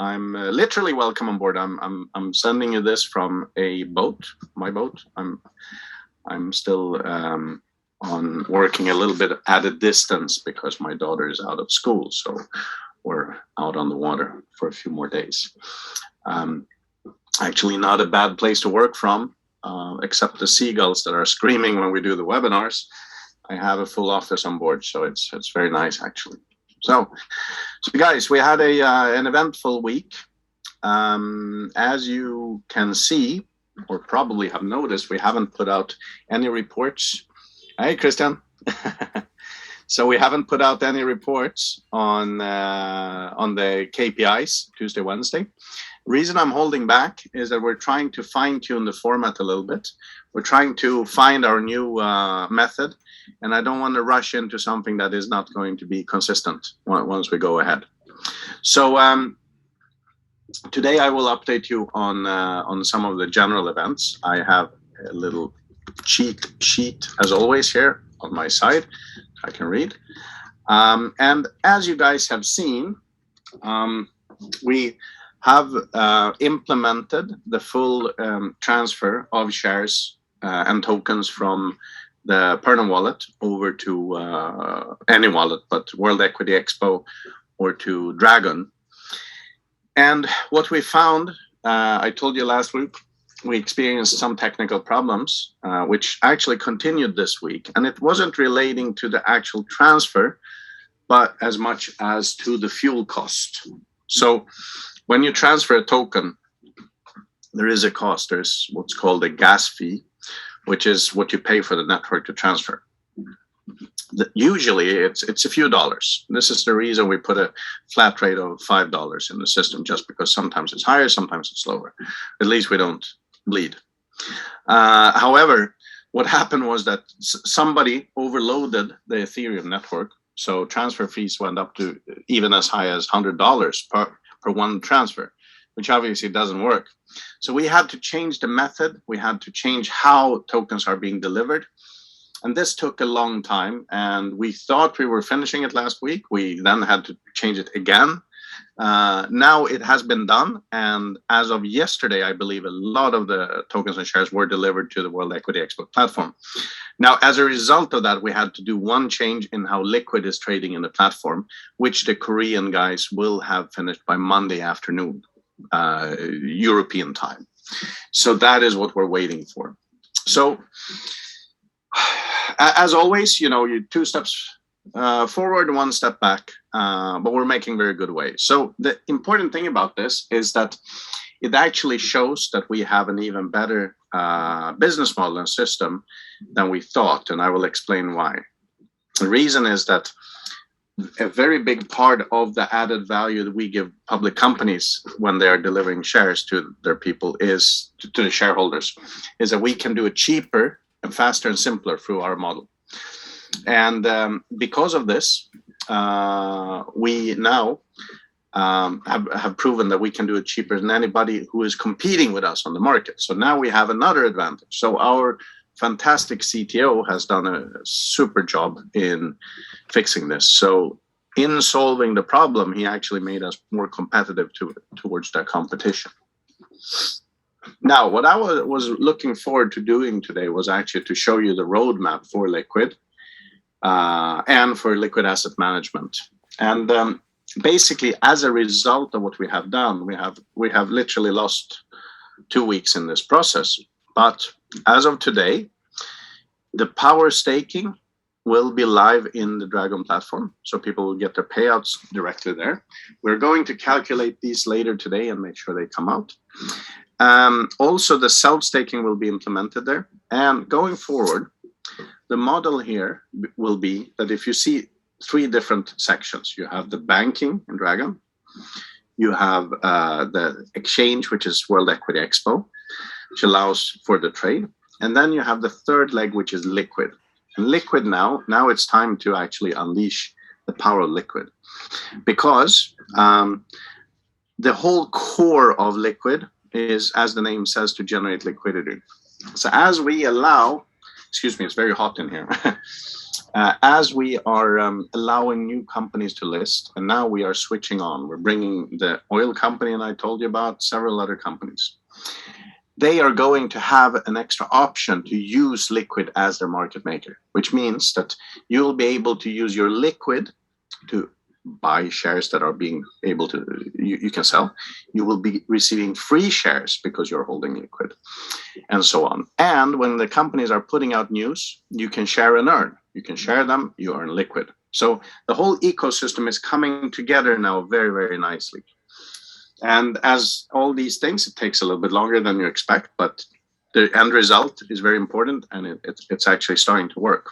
I'm literally welcome on board. I'm sending you this from a boat, my boat. I'm still on working a little bit at a distance because my daughter is out of school, so we're out on the water for a few more days. Actually, not a bad place to work from, except the seagulls that are screaming when we do the webinars. I have a full office on board, so it's very nice actually. So guys, we had an eventful week. As you can see, or probably have noticed, we haven't put out any reports. Hey, Christian. So we haven't put out any reports on the KPIs Tuesday, Wednesday. Reason I'm holding back is that we're trying to fine-tune the format a little bit. We're trying to find our new method, and I don't want to rush into something that is not going to be consistent once we go ahead. So today I will update you on some of the general events. I have a little cheat sheet, as always, here on my side. I can read. And as you guys have seen, we have implemented the full transfer of shares and tokens from the Perno wallet over to any wallet, but World Equity Expo or to Dragon. And what we found, I told you last week, we experienced some technical problems, which actually continued this week. And it wasn't relating to the actual transfer, but as much as to the fuel cost. So when you transfer a token, there is a cost. There's what's called a gas fee, which is what you pay for the network to transfer. Usually it's a few dollars. This is the reason we put a flat rate of $5 in the system, just because sometimes it's higher, sometimes it's lower. At least we don't bleed. However, what happened was that somebody overloaded the Ethereum network. So transfer fees went up to even as high as $100 per one transfer, which obviously doesn't work. So we had to change the method. We had to change how tokens are being delivered. And this took a long time. And we thought we were finishing it last week. We then had to change it again. Now it has been done. And as of yesterday, I believe a lot of the tokens and shares were delivered to the World Equity Expo platform. Now, as a result of that, we had to do one change in how Likquid is trading in the platform, which the Korean guys will have finished by Monday afternoon, European time. So that is what we're waiting for. So as always, you 2 steps forward, 1 step back, but we're making very good way. So the important thing about this is that it actually shows that we have an even better business model and system than we thought, and I will explain why. The reason is that a very big part of the added value that we give public companies when they are delivering shares to their people is to the shareholders, is that we can do it cheaper and faster and simpler through our model. And because of this, we now have proven that we can do it cheaper than anybody who is competing with us on the market. So now we have another advantage. So our fantastic CTO has done a super job in fixing this. So in solving the problem, he actually made us more competitive towards that competition. Now, what I was looking forward to doing today was actually to show you the roadmap for Likquid and for liquid asset management. And basically, as a result of what we have done, we have literally lost 2 weeks in this process. But as of today, the power staking will be live in the Dragon platform, so people will get their payouts directly there. We're going to calculate these later today and make sure they come out. Also, the self-staking will be implemented there. And going forward, the model here will be that if you see 3 different sections, you have the banking in Dragon, you have the exchange, which is World Equity Expo, which allows for the trade. And then you have the third leg, which is Likquid. And Likquid now it's time to actually unleash the power of Likquid, because the whole core of Likquid is, as the name says, to generate liquidity. So as we allow, excuse me, it's very hot in here. As we are allowing new companies to list, and now we are switching on. We're bringing the oil company, and I told you about several other companies. They are going to have an extra option to use Likquid as their market maker, which means that you'll be able to use your Likquid to buy shares that are being able to, you can sell. You will be receiving free shares because you're holding Likquid, and so on. And when the companies are putting out news, you can share and earn. You can share them, you earn Likquid. So the whole ecosystem is coming together now very, very nicely. And as all these things, it takes a little bit longer than you expect, but the end result is very important, and it's actually starting to work.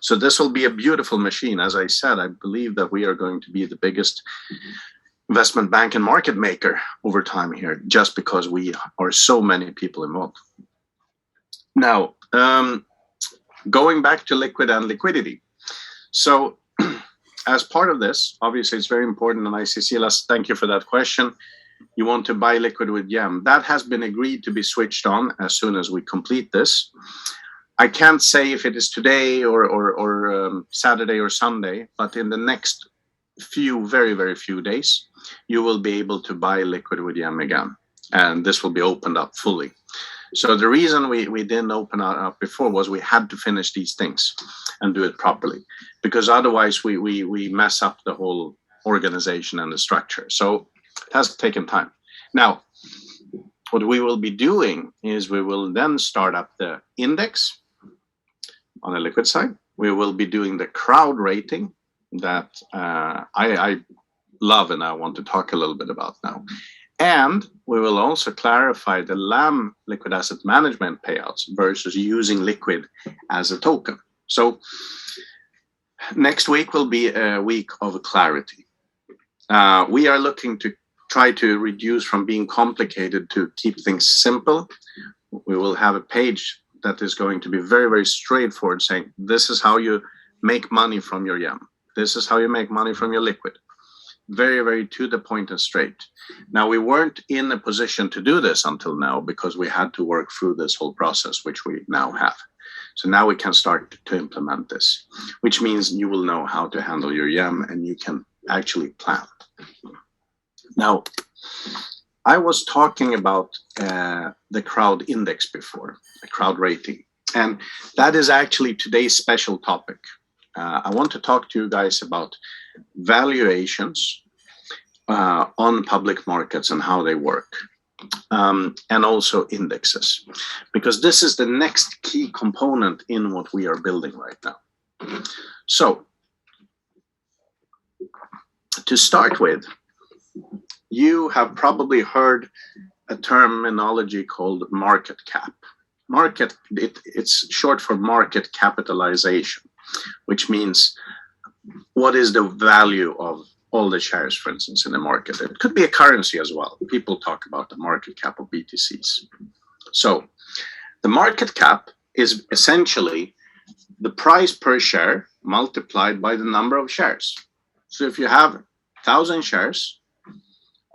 So this will be a beautiful machine. As I said, I believe that we are going to be the biggest investment bank and market maker over time here, just because we are so many people involved. Now, going back to Likquid and liquidity. So as part of this, obviously it's very important, and I see Silas, thank you for that question. You want to buy Likquid with YAM. That has been agreed to be switched on as soon as we complete this. I can't say if it is today or Saturday or Sunday, but in the next few, very, very few days, you will be able to buy Likquid with YAM again. And this will be opened up fully. So the reason we didn't open it up before was we had to finish these things and do it properly, because otherwise we mess up the whole organization and the structure. So it has taken time. Now, what we will be doing is we will then start up the index on the Likquid side. We will be doing the crowd rating that I love and I want to talk a little bit about now. And we will also clarify the LAM, liquid asset management payouts, versus using Likquid as a token. So next week will be a week of clarity. We are looking to try to reduce from being complicated to keep things simple. We will have a page that is going to be very, very straightforward, saying this is how you make money from your YAM. This is how you make money from your Likquid. Very, very to the point and straight. Now, we weren't in a position to do this until now because we had to work through this whole process, which we now have. So now we can start to implement this, which means you will know how to handle your YAM and you can actually plan. Now, I was talking about the crowd index before, the crowd rating, and that is actually today's special topic. I want to talk to you guys about valuations on public markets and how they work, and also indexes, because this is the next key component in what we are building right now. So, to start with, you have probably heard a terminology called market cap. It's short for market capitalization, which means what is the value of all the shares, for instance, in the market. It could be a currency as well. People talk about the market cap of BTCs. So the market cap is essentially the price per share multiplied by the number of shares. So if you have 1,000 shares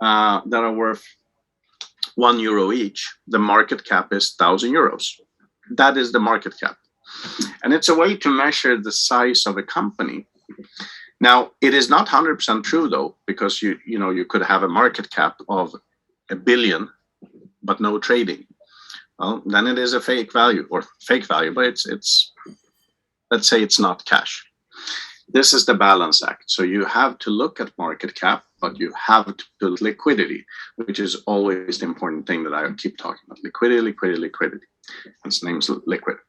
that are worth €1 each, the market cap is 1,000 euros. That is the market cap. And it's a way to measure the size of a company. Now, it is not 100% true, though, because you could have a market cap of 1 billion, but no trading. Well, then it is a fake value, but it's let's say it's not cash. This is the balance act. So you have to look at market cap, but you have to build liquidity, which is always the important thing that I keep talking about. Liquidity. Its name's Likquid.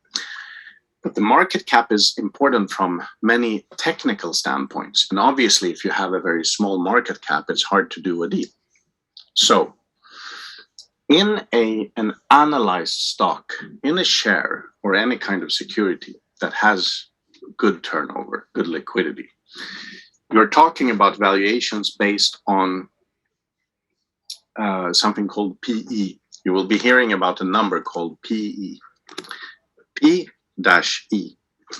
But the market cap is important from many technical standpoints. And obviously, if you have a very small market cap, it's hard to do a deal. So in an analyzed stock, in a share or any kind of security that has good turnover, good liquidity, you're talking about valuations based on something called PE. You will be hearing about a number called PE. P-E.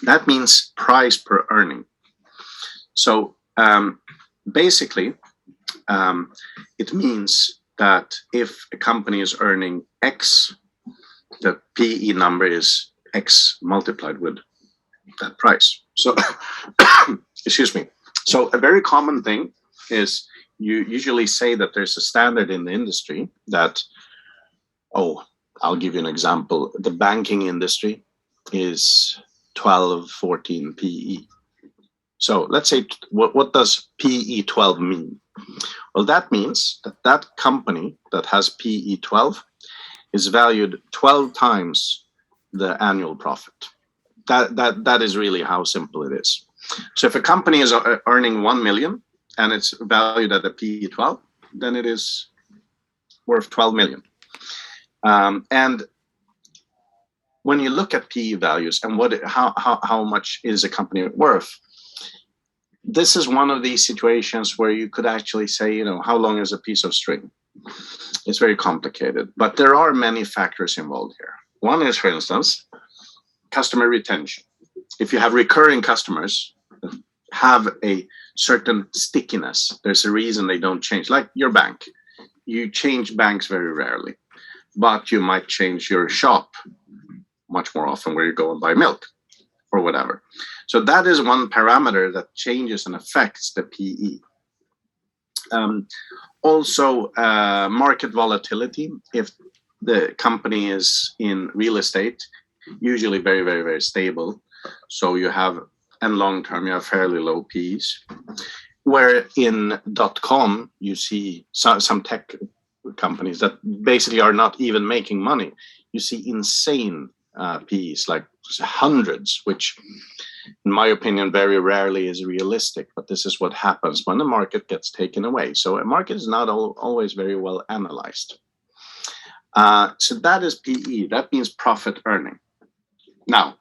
That means price per earning. So basically, it means that if a company is earning X, the PE number is X multiplied with that price. So, excuse me. So a very common thing is you usually say that there's a standard in the industry that, oh, I'll give you an example. The banking industry is 12, 14 PE. So let's say, what does PE 12 mean? Well, that means that that company that has PE 12 is valued 12 times the annual profit. That is really how simple it is. So if a company is earning 1 million and it's valued at a PE 12, then it is worth 12 million. And when you look at PE values and how much is a company worth, this is one of these situations where you could actually say, you know, how long is a piece of string? It's very complicated, but there are many factors involved here. One is, for instance, customer retention. If you have recurring customers that have a certain stickiness, there's a reason they don't change. Like your bank, you change banks very rarely, but you might change your shop much more often, where you go and buy milk or whatever. So that is one parameter that changes and affects the PE. Also, market volatility. If the company is in real estate, usually very, very, very stable. So you have, and long term, you have fairly low PEs. Where in .com, you see some tech companies that basically are not even making money. You see insane PEs, like hundreds, which in my opinion very rarely is realistic, but this is what happens when the market gets taken away. So a market is not always very well analyzed. So that is PE. That means profit earning. Now,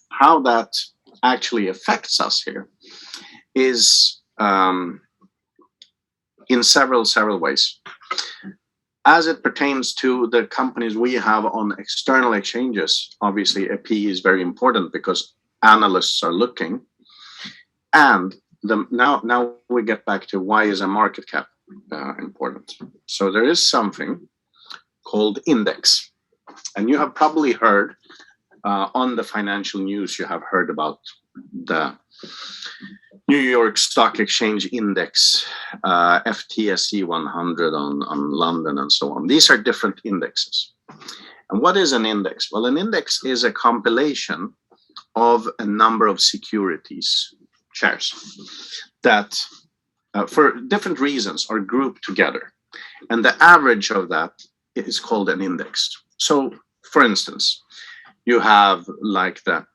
how that actually affects us here is in several ways. As it pertains to the companies we have on external exchanges, obviously a PE is very important because analysts are looking. And now we get back to why is a market cap important. So there is something called index. And you have probably heard on the financial news, you have heard about the New York Stock Exchange Index, FTSE 100 on London, and so on. These are different indexes. And what is an index? Well, an index is a compilation of a number of securities, shares, that for different reasons are grouped together. And the average of that is called an index. So, for instance, you have like the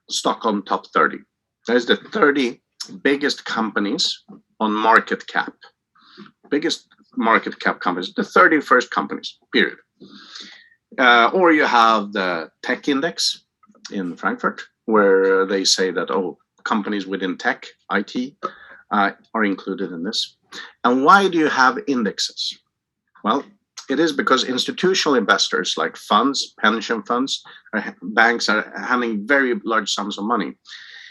Stockholm Top 30. There's the 30 biggest companies on market cap. Biggest market cap companies, the 30 first companies, period. Or you have the tech index in Frankfurt, where they say that, oh, companies within tech, IT, are included in this. And why do you have indexes? Well, it is because institutional investors like funds, pension funds, banks are handling very large sums of money.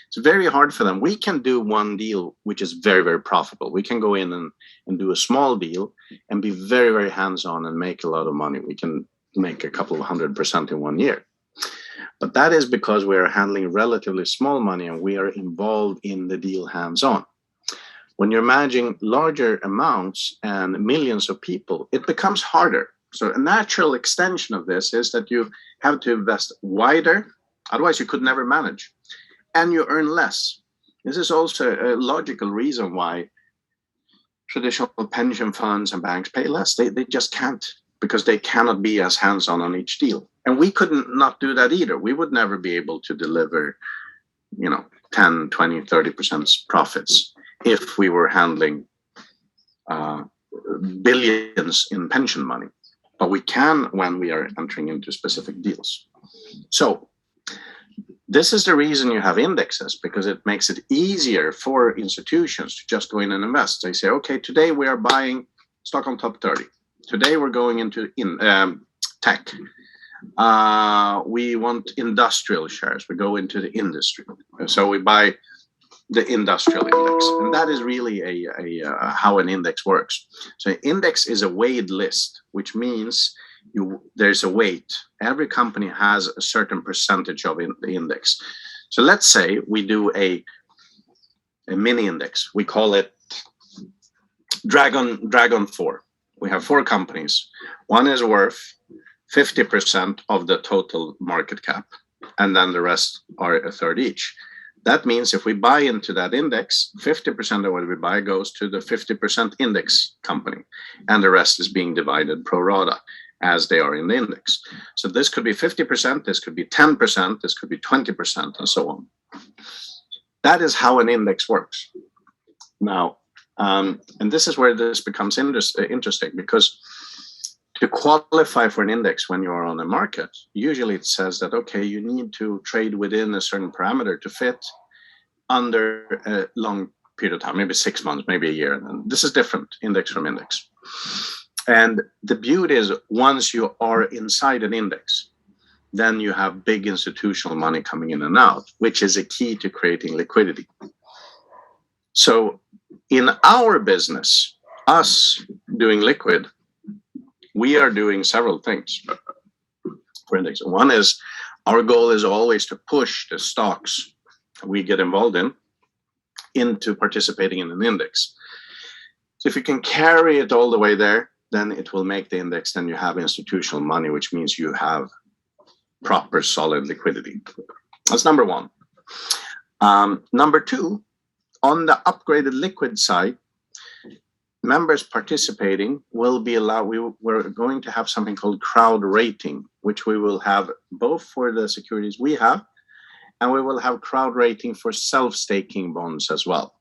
It's very hard for them. We can do one deal which is very, very profitable. We can go in and do a small deal and be very, very hands-on and make a lot of money. We can make a couple of 100% in 1 year. But that is because we are handling relatively small money and we are involved in the deal hands-on. When you're managing larger amounts and millions of people, it becomes harder. So a natural extension of this is that you have to invest wider, otherwise you could never manage. And you earn less. This is also a logical reason why traditional pension funds and banks pay less. They just can't, because they cannot be as hands-on on each deal. And we couldn't not do that either. We would never be able to deliver, 10, 20, 30% profits if we were handling billions in pension money. But we can when we are entering into specific deals. So this is the reason you have indexes, because it makes it easier for institutions to just go in and invest. They say, okay, today we are buying Stockholm Top 30. Today we're going into tech. We want industrial shares. We go into the industry. So we buy the industrial index. And that is really how an index works. So an index is a weighed list, which means there's a weight. Every company has a certain percentage of the index. So let's say we do a mini index. We call it Dragon 4. We have 4 companies. One is worth 50% of the total market cap, and then the rest are a third each. That means if we buy into that index, 50% of what we buy goes to the 50% index company, and the rest is being divided pro rata as they are in the index. So this could be 50%, this could be 10%, this could be 20%, and so on. That is how an index works. Now, and this is where this becomes interesting, because to qualify for an index when you are on a market, usually it says that, okay, you need to trade within a certain parameter to fit under a long period of time, maybe 6 months, maybe a year. And this is different, index from index. And the beauty is, once you are inside an index, then you have big institutional money coming in and out, which is a key to creating liquidity. So in our business, us doing Likquid, we are doing several things for index. One is, our goal is always to push the stocks we get involved in into participating in an index. So if you can carry it all the way there, then it will make the index, then you have institutional money, which means you have proper solid liquidity. That's number one. Number two, on the upgraded Likquid side, members participating will be allowed, we're going to have something called crowd rating, which we will have both for the securities we have, and we will have crowd rating for self-staking bonds as well.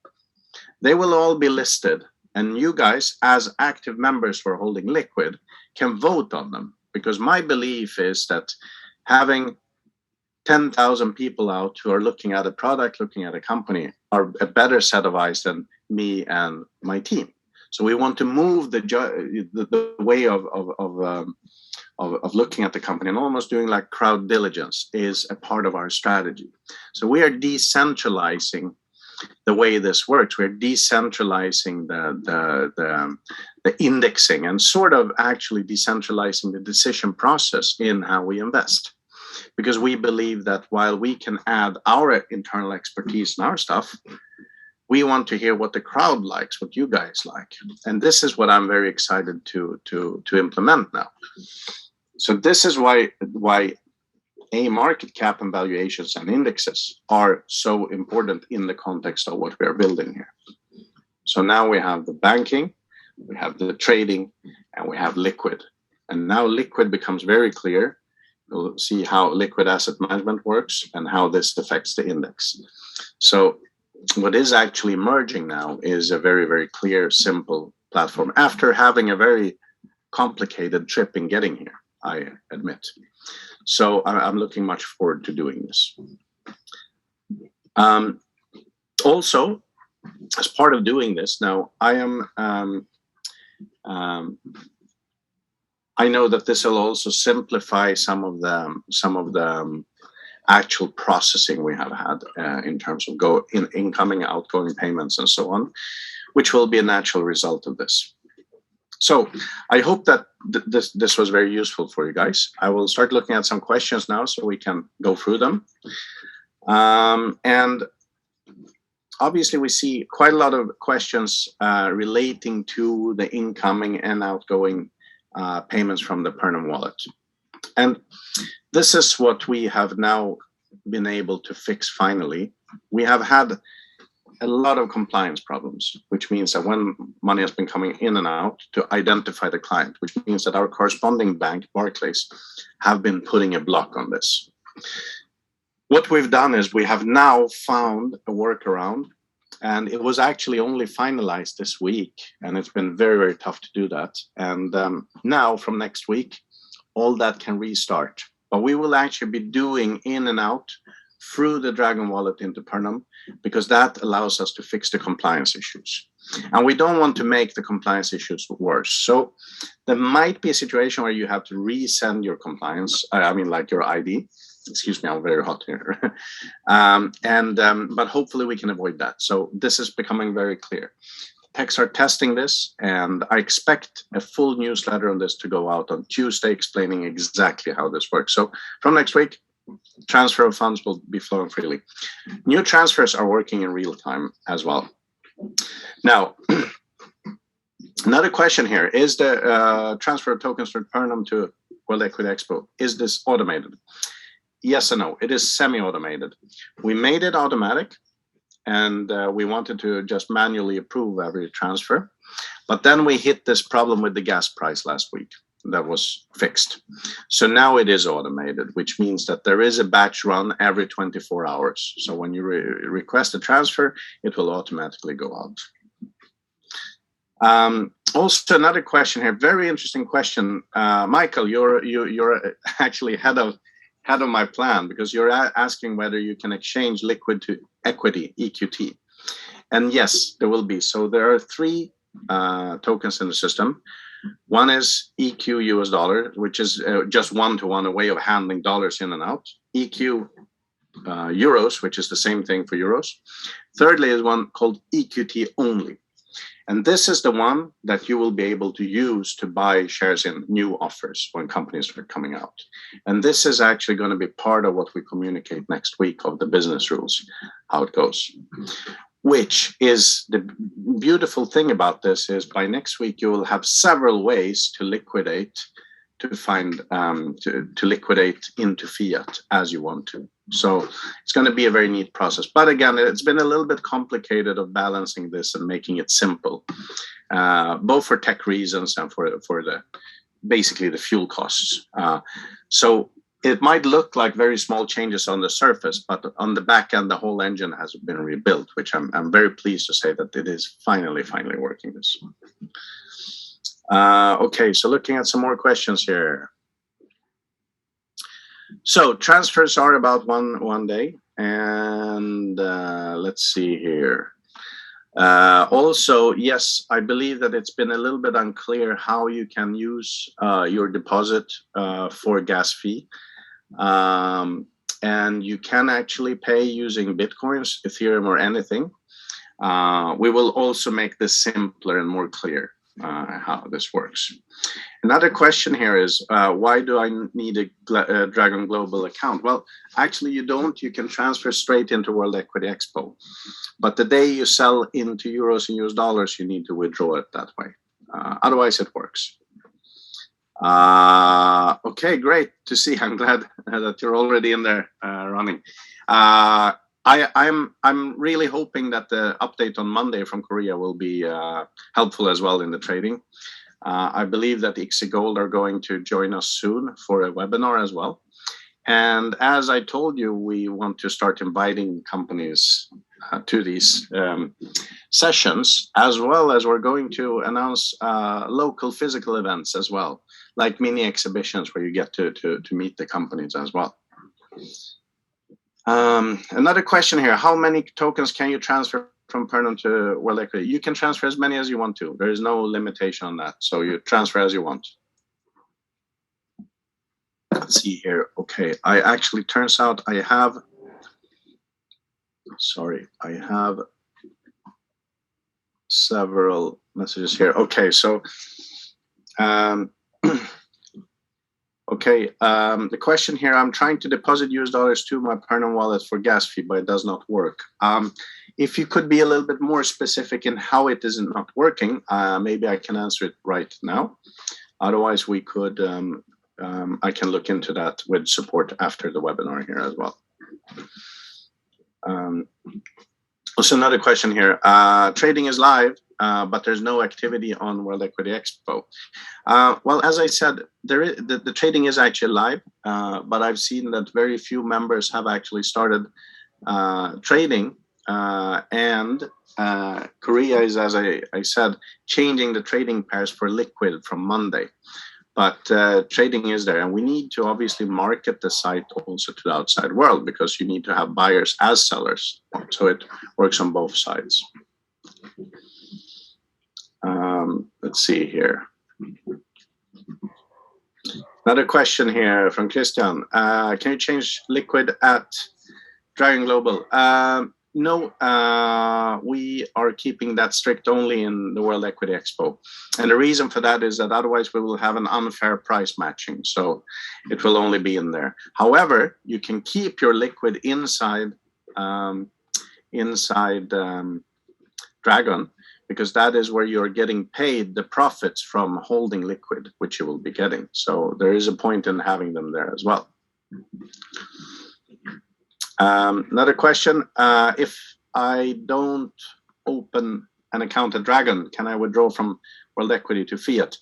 They will all be listed, and you guys, as active members for holding Likquid, can vote on them, because my belief is that having 10,000 people out who are looking at a product, looking at a company, are a better set of eyes than me and my team. So we want to move the way of looking at the company, and almost doing like crowd diligence is a part of our strategy. So we are decentralizing the way this works. We're decentralizing the indexing, and sort of actually decentralizing the decision process in how we invest. Because we believe that while we can add our internal expertise in our stuff, we want to hear what the crowd likes, what you guys like. And this is what I'm very excited to implement now. So this is why a market cap and valuations and indexes are so important in the context of what we are building here. So now we have the banking, we have the trading, and we have Likquid. And now Likquid becomes very clear. You'll see how liquid asset management works and how this affects the index. So what is actually emerging now is a very, very clear, simple platform, after having a very complicated trip in getting here, I admit. So I'm looking much forward to doing this. Also, as part of doing this now, I know that this will also simplify some of the actual processing we have had in terms of incoming, outgoing payments, and so on, which will be a natural result of this. So I hope that this was very useful for you guys. I will start looking at some questions now so we can go through them. And obviously we see quite a lot of questions relating to the incoming and outgoing payments from the Pernum wallet. And this is what we have now been able to fix finally. We have had a lot of compliance problems, which means that when money has been coming in and out, to identify the client, which means that our corresponding bank, Barclays, have been putting a block on this. What we've done is we have now found a workaround, and it was actually only finalized this week, and it's been very, very tough to do that. And now from next week, all that can restart. But we will actually be doing in and out through the Dragon wallet into Pernum, because that allows us to fix the compliance issues. And we don't want to make the compliance issues worse. So there might be a situation where you have to resend your compliance, like your ID. Excuse me, I'm very hot here. But hopefully we can avoid that. So this is becoming very clear. Techs are testing this, and I expect a full newsletter on this to go out on Tuesday, explaining exactly how this works. So from next week, transfer of funds will be flowing freely. New transfers are working in real time as well. Now, another question here, is the transfer of tokens from Pernum to World Equity Expo, is this automated? Yes and no, it is semi-automated. We made it automatic, and we wanted to just manually approve every transfer. But then we hit this problem with the gas price last week. That was fixed. So now it is automated, which means that there is a batch run every 24 hours. So when you request a transfer, it will automatically go out. Also, another question here, very interesting question. Michael, you're actually head of my plan, because you're asking whether you can exchange liquid to equity, EQT. And yes, there will be. So there are 3 tokens in the system. One is EQ US dollar, which is just one-to-one, a way of handling dollars in and out. EQ euros, which is the same thing for euros. Thirdly is one called EQT only. And this is the one that you will be able to use to buy shares in new offers when companies are coming out. And this is actually going to be part of what we communicate next week of the business rules, how it goes. Which is the beautiful thing about this is by next week, you will have several ways to liquidate, to liquidate into fiat as you want to. So it's going to be a very neat process. But again, it's been a little bit complicated of balancing this and making it simple, both for tech reasons and for the basically the fuel costs. So it might look like very small changes on the surface, but on the back end, the whole engine has been rebuilt, which I'm very pleased to say that it is finally working this. Okay, so looking at some more questions here. So transfers are about one day, and let's see here. Also, yes, I believe that it's been a little bit unclear how you can use your deposit for gas fee. And you can actually pay using Bitcoins, Ethereum, or anything. We will also make this simpler and more clear how this works. Another question here is, why do I need a Dragon Global account? Well, actually you don't. You can transfer straight into World Equity Expo. But the day you sell into euros and US dollars, you need to withdraw it that way. Otherwise it works. Okay, great to see. I'm glad that you're already in there running. I'm really hoping that the update on Monday from Korea will be helpful as well in the trading. I believe that IXE Gold are going to join us soon for a webinar as well. And as I told you, we want to start inviting companies to these sessions, as well as we're going to announce local physical events as well, like mini exhibitions where you get to meet the companies as well. Another question here, how many tokens can you transfer from Pernum to World Equity? You can transfer as many as you want to. There is no limitation on that. So you transfer as you want. Let's see here. Okay, I actually, turns out I have, sorry, I have several messages here. Okay, so, okay, the question here, I'm trying to deposit US dollars to my Pernum wallet for gas fee, but it does not work. If you could be a little bit more specific in how it is not working, maybe I can answer it right now. Otherwise, we could, I can look into that with support after the webinar here as well. Also, another question here. Trading is live, but there's no activity on World Equity Expo. Well, as I said, the trading is actually live, but I've seen that very few members have actually started trading, and Korea is, as I said, changing the trading pairs for liquid from Monday. But trading is there, and we need to obviously market the site also to the outside world, because you need to have buyers as sellers. So it works on both sides. Let's see here. Another question here from Christian. Can you change liquid at Dragon Global? No, we are keeping that strict only in the World Equity Expo. And the reason for that is that otherwise we will have an unfair price matching. So it will only be in there. However, you can keep your liquid inside Dragon, because that is where you're getting paid the profits from holding liquid, which you will be getting. So there is a point in having them there as well. Another question, if I don't open an account at Dragon, can I withdraw from World Equity to Fiat?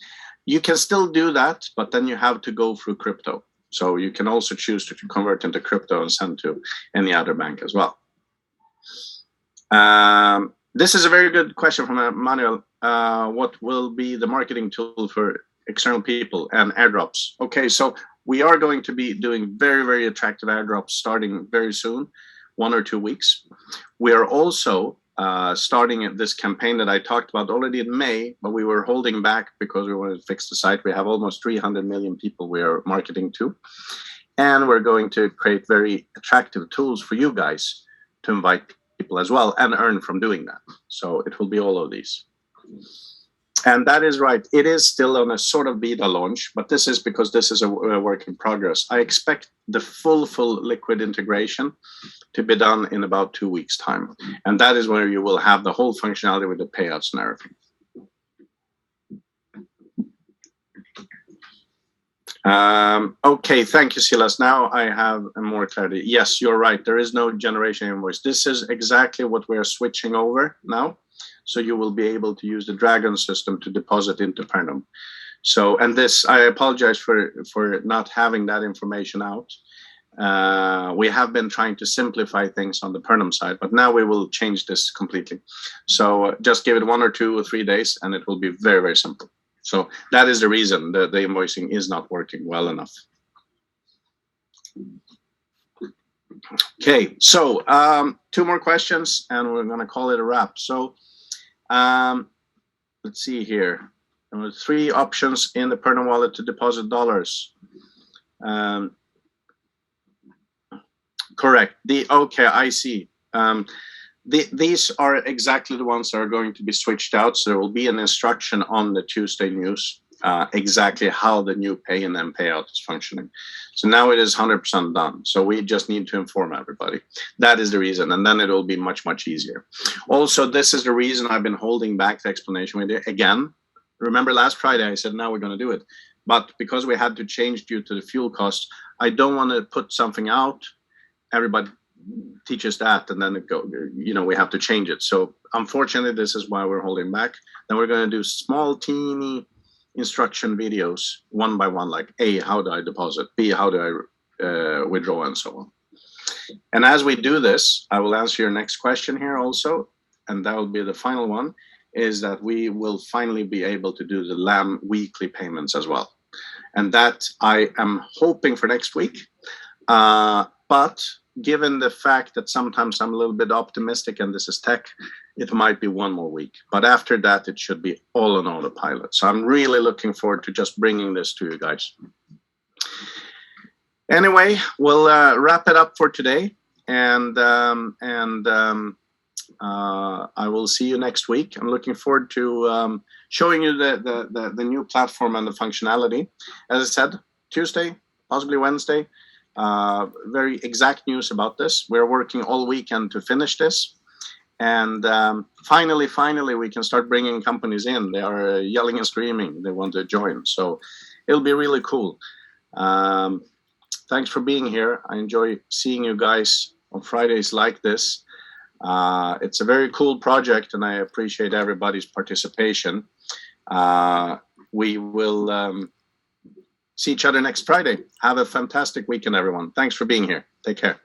You can still do that, but then you have to go through crypto. So you can also choose to convert into crypto and send to any other bank as well. This is a very good question from Manuel. What will be the marketing tool for external people and airdrops? Okay, so we are going to be doing very, very attractive airdrops starting very soon, 1 or 2 weeks. We are also starting this campaign that I talked about already in May, but we were holding back because we wanted to fix the site. We have almost 300 million people we are marketing to. And we're going to create very attractive tools for you guys to invite people as well and earn from doing that. So it will be all of these. And that is right. It is still on a sort of beta launch, but this is because this is a work in progress. I expect the full liquid integration to be done in about 2 weeks' time. And that is where you will have the whole functionality with the payouts and everything. Okay, thank you, Silas. Now I have more clarity. Yes, you're right. There is no generation invoice. This is exactly what we're switching over now. So you will be able to use the Dragon system to deposit into Pernum. So, and this, I apologize for not having that information out. We have been trying to simplify things on the Pernum side, but now we will change this completely. So just give it 1 or 2 or 3 days and it will be very, very simple. So that is the reason that the invoicing is not working well enough. Okay, so 2 more questions and we're going to call it a wrap. So let's see here. There were 3 options in the Pernum wallet to deposit dollars. Correct. Okay, I see. These are exactly the ones that are going to be switched out. So there will be an instruction on the Tuesday news exactly how the new pay and then payout is functioning. So now it is 100% done. So we just need to inform everybody. That is the reason. And then it will be much, much easier. Also, this is the reason I've been holding back the explanation with you. Again, remember last Friday I said, now we're going to do it. But because we had to change due to the fuel costs, I don't want to put something out. Everybody teaches that and then it go, we have to change it. So unfortunately, this is why we're holding back. Then we're going to do small, teeny instruction videos 1 by 1, like A, how do I deposit? B, how do I withdraw, and so on. And as we do this, I will answer your next question here also, and that will be the final one, is that we will finally be able to do the LAM weekly payments as well. And that I am hoping for next week. But given the fact that sometimes I'm a little bit optimistic and this is tech, it might be 1 more week. But after that, it should be all on autopilot. So I'm really looking forward to just bringing this to you guys. Anyway, we'll wrap it up for today. And I will see you next week. I'm looking forward to showing you the new platform and the functionality. As I said, Tuesday, possibly Wednesday. Very exact news about this. We're working all weekend to finish this. And finally, we can start bringing companies in. They are yelling and screaming. They want to join. So it'll be really cool. Thanks for being here. I enjoy seeing you guys on Fridays like this. It's a very cool project, and I appreciate everybody's participation. We will see each other next Friday. Have a fantastic weekend, everyone. Thanks for being here. Take care.